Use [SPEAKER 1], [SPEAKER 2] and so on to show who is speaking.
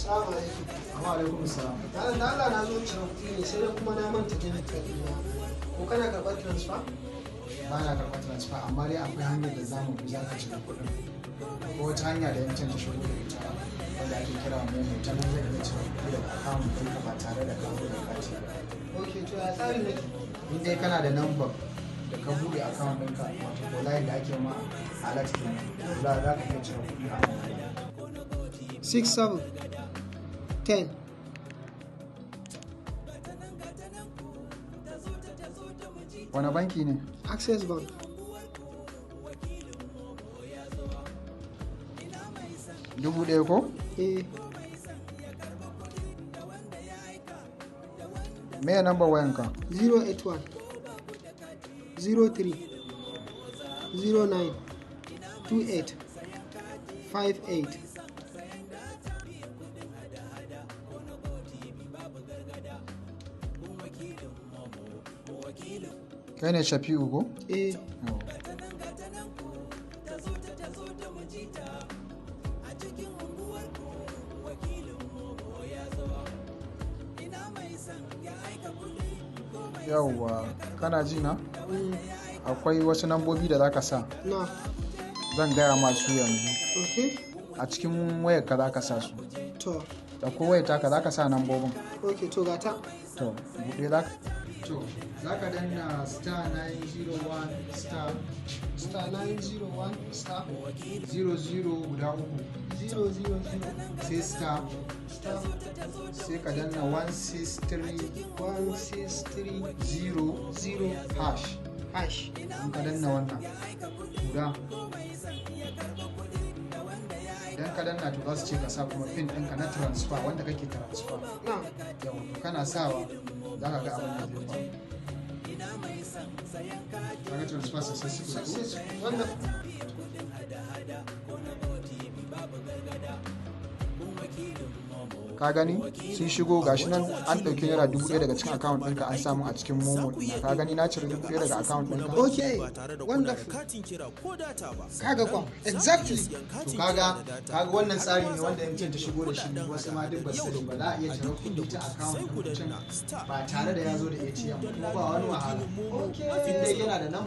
[SPEAKER 1] Assalamu alaikum.
[SPEAKER 2] Wa alaikum salam.
[SPEAKER 1] Malam da Allah na zo cire kuɗi ne sai dai kuma na manta debit card ɗina. Ko kana karɓar transfer?
[SPEAKER 2] Ba na karɓar transfer amma dai akwai hanyar da zamu bi za ka cire kuɗin. Ko wata hanya da MTN ta shigo da ita wanda ake kira MoMo, ta nan zai iya cire kuɗi daga account ɗinka ba tare da ka zo da kati ba.
[SPEAKER 1] Ok, to ya tsarin nake?
[SPEAKER 2] In dai kana da number da ka buɗe account ɗinka wato ko layin da ake ma alert kenan, za ka iya cire kuɗi a wannan.
[SPEAKER 1] 6, 7, 10.
[SPEAKER 2] Wane banki ne?
[SPEAKER 1] Access Bank.
[SPEAKER 2] Dubu ɗaya ko?
[SPEAKER 1] Eh,
[SPEAKER 2] Me ya number wayanka?
[SPEAKER 1] 081 03 09 28 58.
[SPEAKER 2] Kai ne Shafi'u ko?
[SPEAKER 1] Eh,
[SPEAKER 2] Oh. Yawwa, kana ji na? Akwai wasu nambobi da zaka sa.
[SPEAKER 1] na.
[SPEAKER 2] Zan gaya masu yanzu.
[SPEAKER 1] Ok,
[SPEAKER 2] A cikin wayar ka zaka sa su.
[SPEAKER 1] to.
[SPEAKER 2] Da ko wayar taka zaka sa nambobin.
[SPEAKER 1] Ok, to gata.
[SPEAKER 2] To, buɗe zaka. To, zaka danna star 901 star
[SPEAKER 1] Star 901 star
[SPEAKER 2] 00 guda uku
[SPEAKER 1] 000
[SPEAKER 2] sai star
[SPEAKER 1] star
[SPEAKER 2] sai ka danna 163
[SPEAKER 1] 163
[SPEAKER 2] 0 hash.
[SPEAKER 1] hash.
[SPEAKER 2] In ka danna wannan guda idan ka danna to za su ce ka sa kuma pin ɗinka na transfer wanda kake transfer.
[SPEAKER 1] Na.
[SPEAKER 2] Yawa to kana sawa za ka ga abin da zai faru. Kaga transfer successful.
[SPEAKER 1] Success. Wanda.
[SPEAKER 2] Ka gani sun shigo gashi nan an ɗauki naira 1000 daga cikin account ɗinka an samu a cikin momo ɗina. Ka gani na cire 1000 daga account ɗinka.
[SPEAKER 1] Ok, wonderful. Kaga kwa, exactly.
[SPEAKER 2] To kaga wannan tsari ne wanda MTN ta shigo da shi wasu ma duk ba su sani ba, za a iya cire kuɗi ta account ɗin mutum ba tare da ya zo da ATM kuma ba wani wahala.
[SPEAKER 1] Ok.
[SPEAKER 2] In dai yana da number